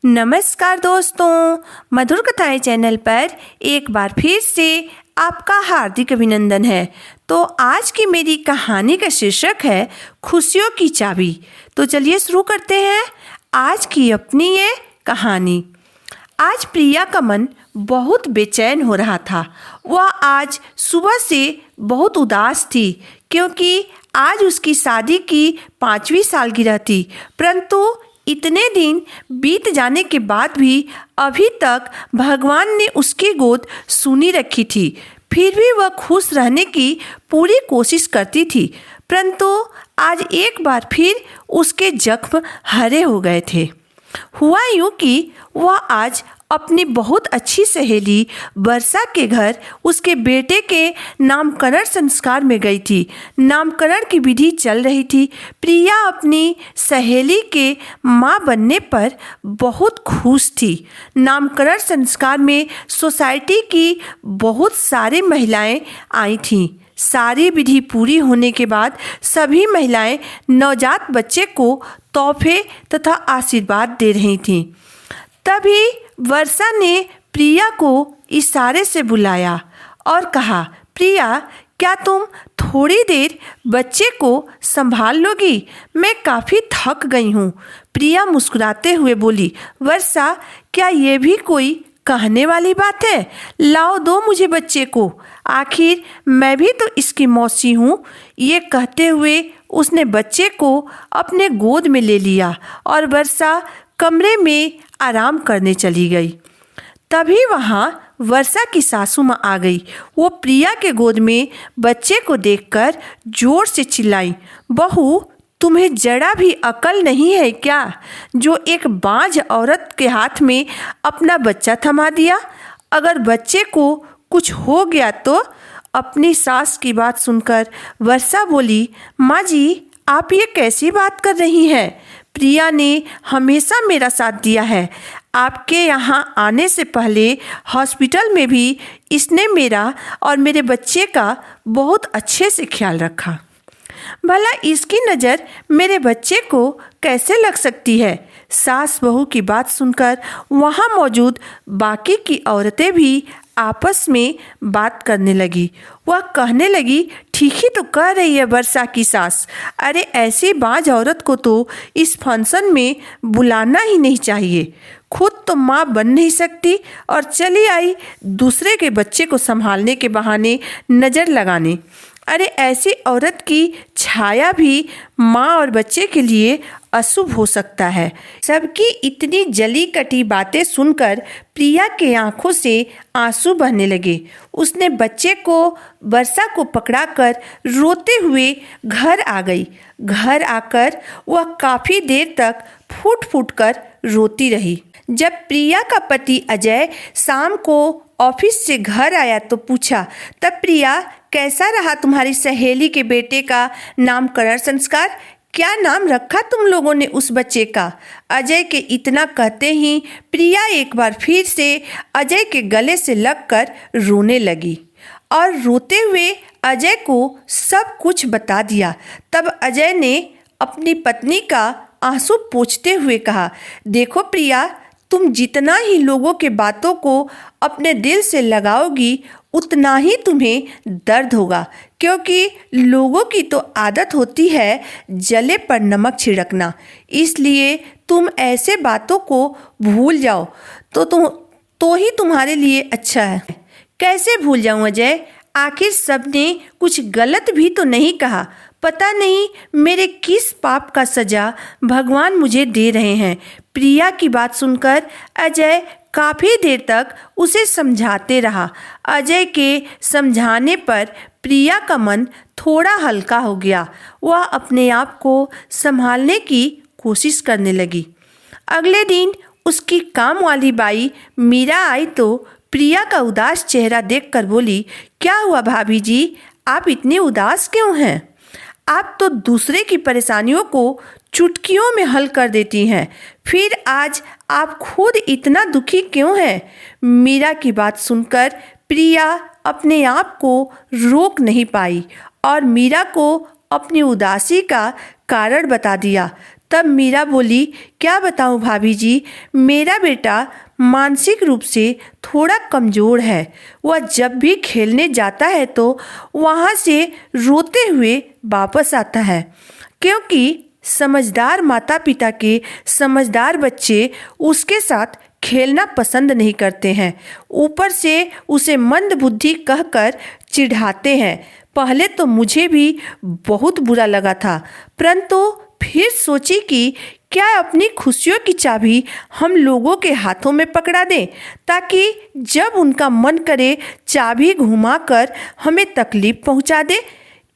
नमस्कार दोस्तों, मधुर कथाएं चैनल पर एक बार फिर से आपका हार्दिक अभिनंदन है। तो आज की मेरी कहानी का शीर्षक है खुशियों की चाबी। तो चलिए शुरू करते हैं आज की अपनी ये कहानी। आज प्रिया का मन बहुत बेचैन हो रहा था। वह आज सुबह से बहुत उदास थी क्योंकि आज उसकी शादी की 5वीं सालगिरह थी। परंतु इतने दिन बीत जाने के बाद भी अभी तक भगवान ने उसकी गोद सुनी रखी थी। फिर भी वह खुश रहने की पूरी कोशिश करती थी, परंतु आज एक बार फिर उसके जख्म हरे हो गए थे। हुआ यूं कि वह आज अपनी बहुत अच्छी सहेली वर्षा के घर उसके बेटे के नामकरण संस्कार में गई थी। नामकरण की विधि चल रही थी। प्रिया अपनी सहेली के मां बनने पर बहुत खुश थी। नामकरण संस्कार में सोसाइटी की बहुत सारी महिलाएं आई थीं। सारी विधि पूरी होने के बाद सभी महिलाएं नवजात बच्चे को तोहफे तथा आशीर्वाद दे रही थीं। तभी वर्षा ने प्रिया को इशारे से बुलाया और कहा, प्रिया, क्या तुम थोड़ी देर बच्चे को संभाल लोगी? मैं काफ़ी थक गई हूँ। प्रिया मुस्कुराते हुए बोली, वर्षा, क्या ये भी कोई कहने वाली बात है? लाओ, दो मुझे बच्चे को, आखिर मैं भी तो इसकी मौसी हूँ। ये कहते हुए उसने बच्चे को अपने गोद में ले लिया और वर्षा कमरे में आराम करने चली गई। तभी वहाँ वर्षा की सासू माँ आ गई। वो प्रिया के गोद में बच्चे को देखकर जोर से चिल्लाई, बहू, तुम्हें जरा भी अकल नहीं है क्या, जो एक बांझ औरत के हाथ में अपना बच्चा थमा दिया? अगर बच्चे को कुछ हो गया तो? अपनी सास की बात सुनकर वर्षा बोली, माँ जी, आप ये कैसी बात कर रही हैं? प्रिया ने हमेशा मेरा साथ दिया है। आपके यहाँ आने से पहले हॉस्पिटल में भी इसने मेरा और मेरे बच्चे का बहुत अच्छे से ख्याल रखा। भला इसकी नज़र मेरे बच्चे को कैसे लग सकती है? सास बहू की बात सुनकर वहाँ मौजूद बाकी की औरतें भी आपस में बात करने लगी। वह कहने लगी, ठीक ही तो कह रही है वर्षा की सास। अरे ऐसी बांझ औरत को तो इस फंक्शन में बुलाना ही नहीं चाहिए। खुद तो माँ बन नहीं सकती और चली आई दूसरे के बच्चे को संभालने के बहाने नज़र लगाने। अरे ऐसी औरत की छाया भी माँ और बच्चे के लिए अशुभ हो सकता है। सबकी इतनी जली कटी बातें सुनकर प्रिया के आंखों से आंसू बहने लगे। उसने बच्चे को वर्षा को पकड़ाकर रोते हुए घर आ गई। घर आकर वह काफ़ी देर तक फूट फूट कर रोती रही। जब प्रिया का पति अजय शाम को ऑफिस से घर आया तो पूछा, तब प्रिया, कैसा रहा तुम्हारी सहेली के बेटे का नामकरण संस्कार? क्या नाम रखा तुम लोगों ने उस बच्चे का? अजय के इतना कहते ही प्रिया एक बार फिर से अजय के गले से लगकर रोने लगी और रोते हुए अजय को सब कुछ बता दिया। तब अजय ने अपनी पत्नी का आंसू पोंछते हुए कहा, देखो प्रिया, तुम जितना ही लोगों के बातों को अपने दिल से लगाओगी उतना ही तुम्हें दर्द होगा, क्योंकि लोगों की तो आदत होती है जले पर नमक छिड़कना। इसलिए तुम ऐसे बातों को भूल जाओ तो ही तुम्हारे लिए अच्छा है। कैसे भूल जाऊं अजय? आखिर सबने कुछ गलत भी तो नहीं कहा। पता नहीं मेरे किस पाप का सजा भगवान मुझे दे रहे हैं। प्रिया की बात सुनकर अजय काफ़ी देर तक उसे समझाते रहा। अजय के समझाने पर प्रिया का मन थोड़ा हल्का हो गया। वह अपने आप को संभालने की कोशिश करने लगी। अगले दिन उसकी काम वाली बाई मीरा आई तो प्रिया का उदास चेहरा देखकर बोली, क्या हुआ भाभी जी, आप इतनी उदास क्यों हैं? आप तो दूसरे की परेशानियों को चुटकियों में हल कर देती हैं, फिर आज आप खुद इतना दुखी क्यों हैं? मीरा की बात सुनकर प्रिया अपने आप को रोक नहीं पाई और मीरा को अपनी उदासी का कारण बता दिया। तब मीरा बोली, क्या बताऊं भाभी जी, मेरा बेटा मानसिक रूप से थोड़ा कमज़ोर है। वह जब भी खेलने जाता है तो वहाँ से रोते हुए वापस आता है, क्योंकि समझदार माता पिता के समझदार बच्चे उसके साथ खेलना पसंद नहीं करते हैं। ऊपर से उसे मंद बुद्धि कहकर चिढ़ाते हैं। पहले तो मुझे भी बहुत बुरा लगा था, परंतु फिर सोची कि क्या अपनी खुशियों की चाबी हम लोगों के हाथों में पकड़ा दें, ताकि जब उनका मन करे चाबी घुमाकर हमें तकलीफ पहुंचा दे।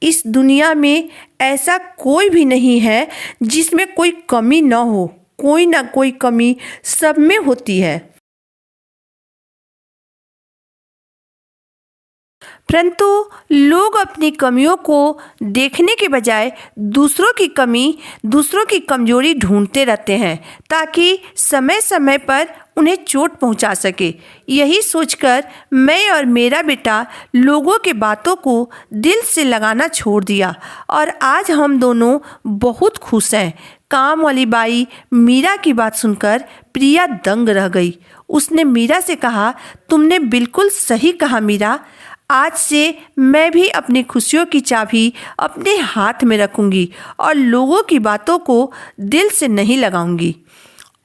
इस दुनिया में ऐसा कोई भी नहीं है जिसमें कोई कमी न हो, कोई ना कोई कमी सब में होती है। परंतु लोग अपनी कमियों को देखने के बजाय दूसरों की कमी, दूसरों की कमजोरी ढूंढते रहते हैं, ताकि समय समय पर उन्हें चोट पहुंचा सके। यही सोचकर मैं और मेरा बेटा लोगों के बातों को दिल से लगाना छोड़ दिया और आज हम दोनों बहुत खुश हैं। काम वाली बाई मीरा की बात सुनकर प्रिया दंग रह गई। उसने मीरा से कहा, तुमने बिल्कुल सही कहा मीरा, आज से मैं भी अपनी खुशियों की चाबी अपने हाथ में रखूंगी और लोगों की बातों को दिल से नहीं लगाऊंगी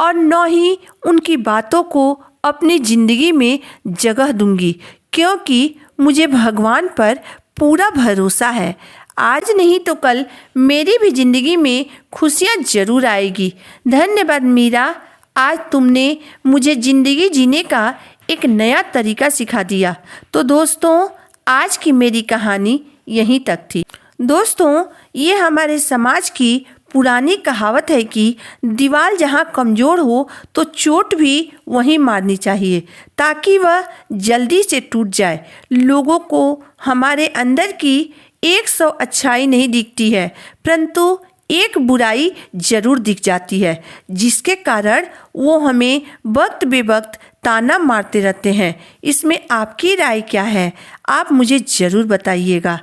और न ही उनकी बातों को अपनी ज़िंदगी में जगह दूंगी, क्योंकि मुझे भगवान पर पूरा भरोसा है। आज नहीं तो कल मेरी भी ज़िंदगी में खुशियाँ ज़रूर आएगी। धन्यवाद मीरा, आज तुमने मुझे ज़िंदगी जीने का एक नया तरीका सिखा दिया। तो दोस्तों, आज की मेरी कहानी यहीं तक थी। दोस्तों, ये हमारे समाज की पुरानी कहावत है कि दीवार जहाँ कमज़ोर हो तो चोट भी वहीं मारनी चाहिए, ताकि वह जल्दी से टूट जाए। लोगों को हमारे अंदर की 100 अच्छाई नहीं दिखती है, परंतु एक बुराई जरूर दिख जाती है, जिसके कारण वो हमें वक्त बेवक्त ताना मारते रहते हैं। इसमें आपकी राय क्या है, आप मुझे ज़रूर बताइएगा।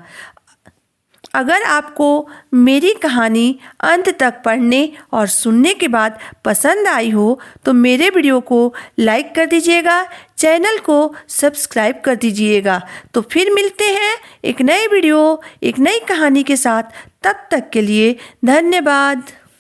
अगर आपको मेरी कहानी अंत तक पढ़ने और सुनने के बाद पसंद आई हो तो मेरे वीडियो को लाइक कर दीजिएगा, चैनल को सब्सक्राइब कर दीजिएगा। तो फिर मिलते हैं एक नए वीडियो, एक नई कहानी के साथ। तब तक के लिए धन्यवाद।